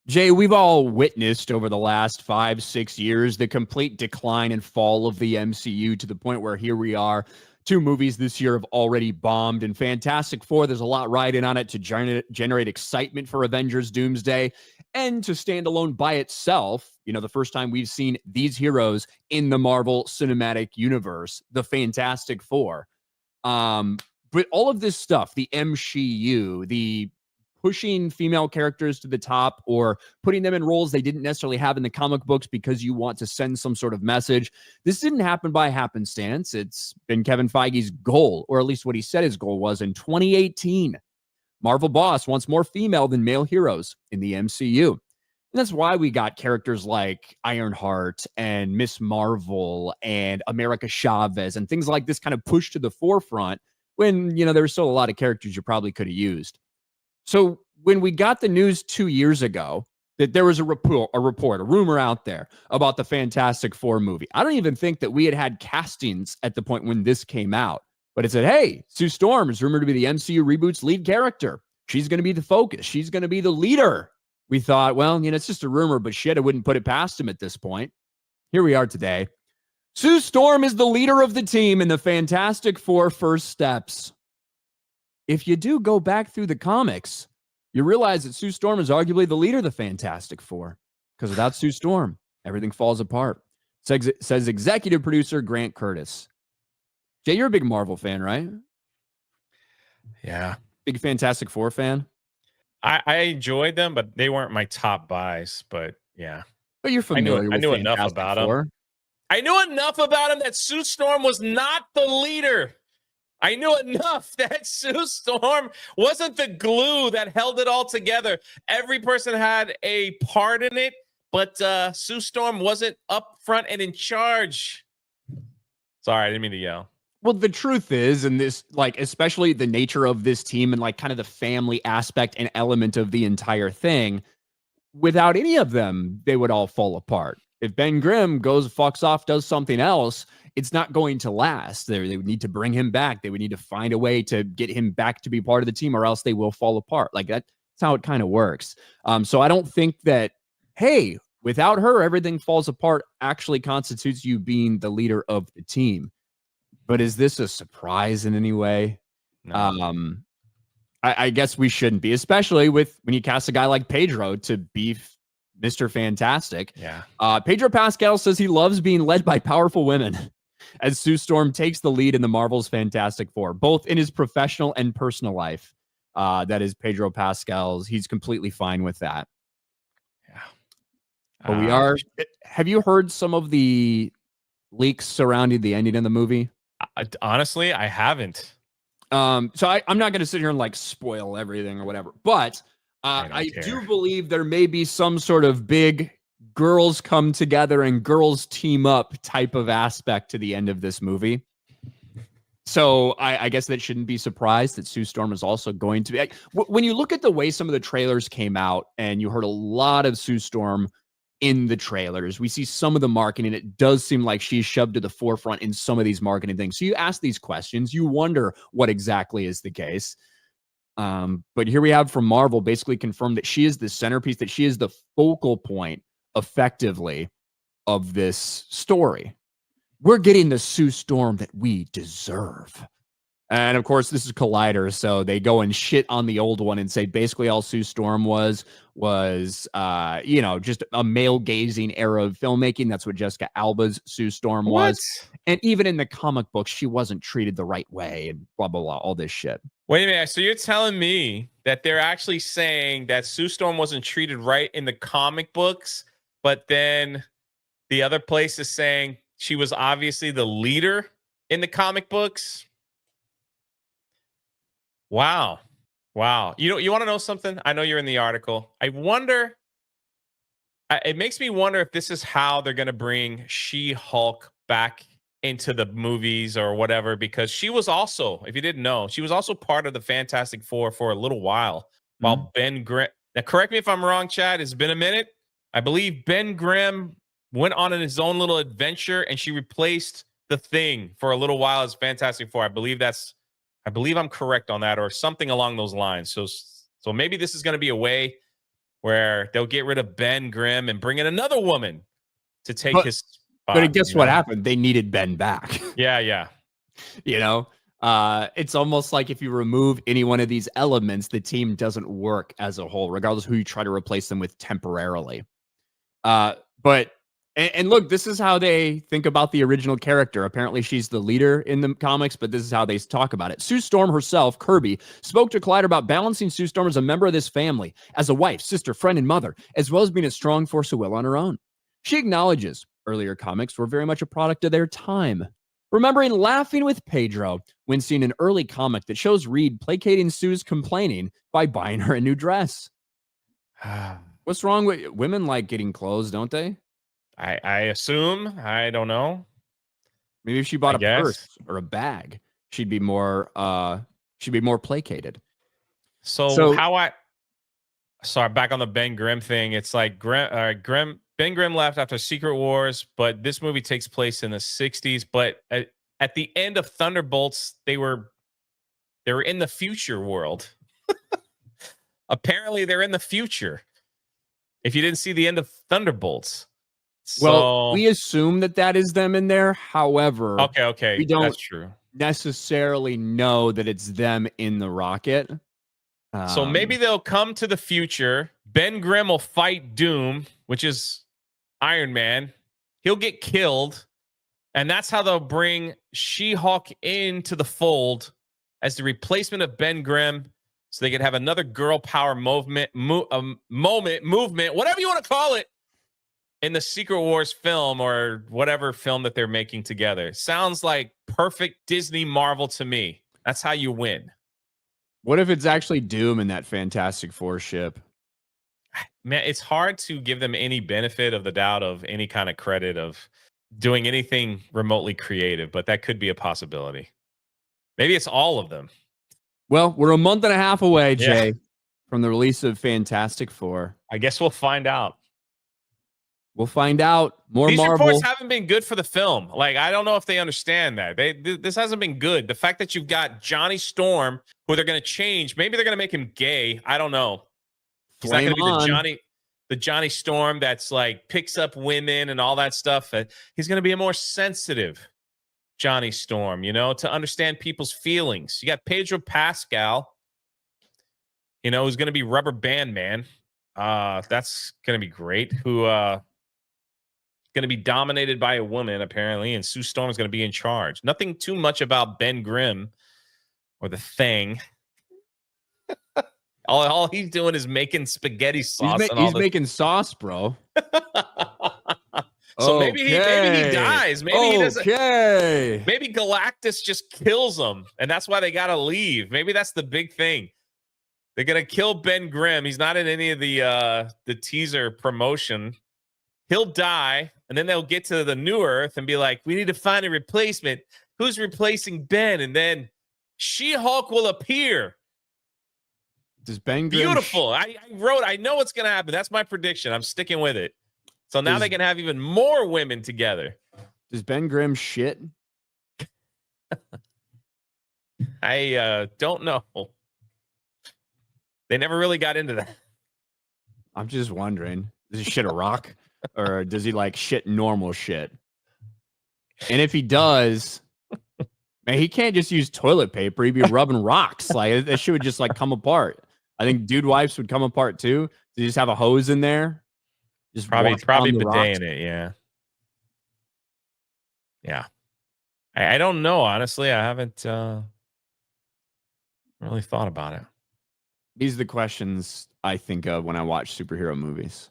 Jay, we've all witnessed over the last 5, 6 years the complete decline and fall of the MCU to the point where here we are. Two movies this year have already bombed, and Fantastic Four, there's a lot riding on it to generate excitement for Avengers Doomsday and to stand alone by itself. You know, the first time we've seen these heroes in the Marvel Cinematic Universe, the Fantastic Four. But all of this stuff, the MCU, the pushing female characters to the top or putting them in roles they didn't necessarily have in the comic books because you want to send some sort of message. This didn't happen by happenstance. It's been Kevin Feige's goal, or at least what he said his goal was in 2018. Marvel Boss wants more female than male heroes in the MCU. And that's why we got characters like Ironheart and Miss Marvel and America Chavez and things like this kind of pushed to the forefront when, you know, there were still a lot of characters you probably could have used. So when we got the news 2 years ago that there was a rumor out there about the Fantastic Four movie, I don't even think that we had castings at the point when this came out. But it said, hey, Sue Storm is rumored to be the MCU reboot's lead character. She's going to be the focus. She's going to be the leader. We thought, well, you know, it's just a rumor, but shit, I wouldn't put it past him at this point. Here we are today. Sue Storm is the leader of the team in the Fantastic Four First Steps. If you do go back through the comics, you realize that Sue Storm is arguably the leader of the Fantastic Four, because without Sue Storm, everything falls apart. Says executive producer Grant Curtis. Jay, you're a big Marvel fan, right? Yeah. Big Fantastic Four fan? I enjoyed them, but they weren't my top buys. But yeah. But you're familiar with I knew Fantastic enough about Four. them. I knew enough about him that Sue Storm was not the leader. I knew enough that Sue Storm wasn't the glue that held it all together. Every person had a part in it, but Sue Storm wasn't up front and in charge. Sorry, I didn't mean to yell. Well, the truth is, and this, like, especially the nature of this team and like kind of the family aspect and element of the entire thing, without any of them, they would all fall apart. If Ben Grimm fucks off, does something else, it's not going to last. They would need to bring him back. They would need to find a way to get him back to be part of the team, or else they will fall apart. Like that's how it kind of works. So I don't think that, hey, without her, everything falls apart actually constitutes you being the leader of the team. But is this a surprise in any way? No. I guess we shouldn't be, especially with when you cast a guy like Pedro to be Mr. Fantastic. Yeah. Pedro Pascal says he loves being led by powerful women as Sue Storm takes the lead in the Marvel's Fantastic Four, both in his professional and personal life. That is Pedro Pascal's. He's completely fine with that. Yeah. But we are. Have you heard some of the leaks surrounding the ending of the movie? Honestly, I haven't. So I'm not going to sit here and like spoil everything or whatever, but I do believe there may be some sort of big girls come together and girls team up type of aspect to the end of this movie. So I guess that shouldn't be surprised that Sue Storm is also going to be. When you look at the way some of the trailers came out and you heard a lot of Sue Storm in the trailers, we see some of the marketing. It does seem like she's shoved to the forefront in some of these marketing things. So you ask these questions, you wonder what exactly is the case. But here we have from Marvel basically confirmed that she is the centerpiece, that she is the focal point effectively of this story. We're getting the Sue Storm that we deserve. And of course, this is Collider, so they go and shit on the old one and say basically all Sue Storm was just a male-gazing era of filmmaking. That's what Jessica Alba's Sue Storm was. And even in the comic books, she wasn't treated the right way and blah, blah, blah, all this shit. Wait a minute. So you're telling me that they're actually saying that Sue Storm wasn't treated right in the comic books, but then the other place is saying she was obviously the leader in the comic books? Wow. You want to know something? I know you're in the article. I wonder, it makes me wonder if this is how they're going to bring She-Hulk back into the movies or whatever, because she was also, if you didn't know, she was also part of the Fantastic Four for a little while Ben Grimm. Now, correct me if I'm wrong, Chad. It's been a minute. I believe Ben Grimm went on his own little adventure and she replaced the Thing for a little while as Fantastic Four. I believe I'm correct on that, or something along those lines. So maybe this is going to be a way where they'll get rid of Ben Grimm and bring in another woman to take But, his but spot. guess what happened? They needed Ben back. Yeah. You know, it's almost like if you remove any one of these elements, the team doesn't work as a whole, regardless of who you try to replace them with temporarily. But look, this is how they think about the original character. Apparently, she's the leader in the comics, but this is how they talk about it. Sue Storm herself, Kirby, spoke to Collider about balancing Sue Storm as a member of this family, as a wife, sister, friend, and mother, as well as being a strong force of will on her own. She acknowledges earlier comics were very much a product of their time, remembering laughing with Pedro when seeing an early comic that shows Reed placating Sue's complaining by buying her a new dress. What's wrong with women? Like getting clothes, don't they? I assume. I don't know. Maybe if she bought a purse or a bag, she'd be more placated. So sorry, back on the Ben Grimm thing. It's like Ben Grimm left after Secret Wars, but this movie takes place in the 60s. But at the end of Thunderbolts, they were in the future world. Apparently, they're in the future. If you didn't see the end of Thunderbolts. Well, we assume that is them in there. However, okay, we don't that's true. necessarily know that it's them in the rocket. So maybe they'll come to the future. Ben Grimm will fight Doom, which is Iron Man. He'll get killed. And that's how they'll bring She-Hulk into the fold as the replacement of Ben Grimm, so they could have another girl power movement, whatever you want to call it, in the Secret Wars film or whatever film that they're making together. Sounds like perfect Disney Marvel to me. That's how you win. What if it's actually Doom in that Fantastic Four ship? Man, it's hard to give them any benefit of the doubt of any kind of credit of doing anything remotely creative, but that could be a possibility. Maybe it's all of them. Well, we're a month and a half away, Jay, from the release of Fantastic Four. I guess we'll find out. We'll find out. These Marvel reports haven't been good for the film. Like, I don't know if they understand that. This hasn't been good. The fact that you've got Johnny Storm, who they're going to change. Maybe they're going to make him gay. I don't know. He's not going to be the Johnny Storm that's like picks up women and all that stuff. He's going to be a more sensitive Johnny Storm, to understand people's feelings. You got Pedro Pascal, who's going to be Rubber Band Man. That's going to be great. Who going to be dominated by a woman, apparently, and Sue Storm is going to be in charge. Nothing too much about Ben Grimm or the Thing. all he's doing is making spaghetti sauce. He's making sauce, bro. So maybe he dies. Maybe he doesn't. Maybe Galactus just kills him, and that's why they got to leave. Maybe that's the big thing. They're gonna kill Ben Grimm. He's not in any of the teaser promotion. He'll die, and then they'll get to the new Earth and be like, we need to find a replacement. Who's replacing Ben? And then She-Hulk will appear. Does Ben Grimm beautiful. I know what's going to happen. That's my prediction. I'm sticking with it. So now they can have even more women together. Does Ben Grimm shit? I don't know. They never really got into that. I'm just wondering. Does he shit a rock? Or does he like shit normal shit? And if he does, man, he can't just use toilet paper. He'd be rubbing rocks. Like that shit would just like come apart. I think dude wipes would come apart too. Do you just have a hose in there? Just probably bidet in it. Yeah. I don't know. Honestly, I haven't really thought about it. These are the questions I think of when I watch superhero movies.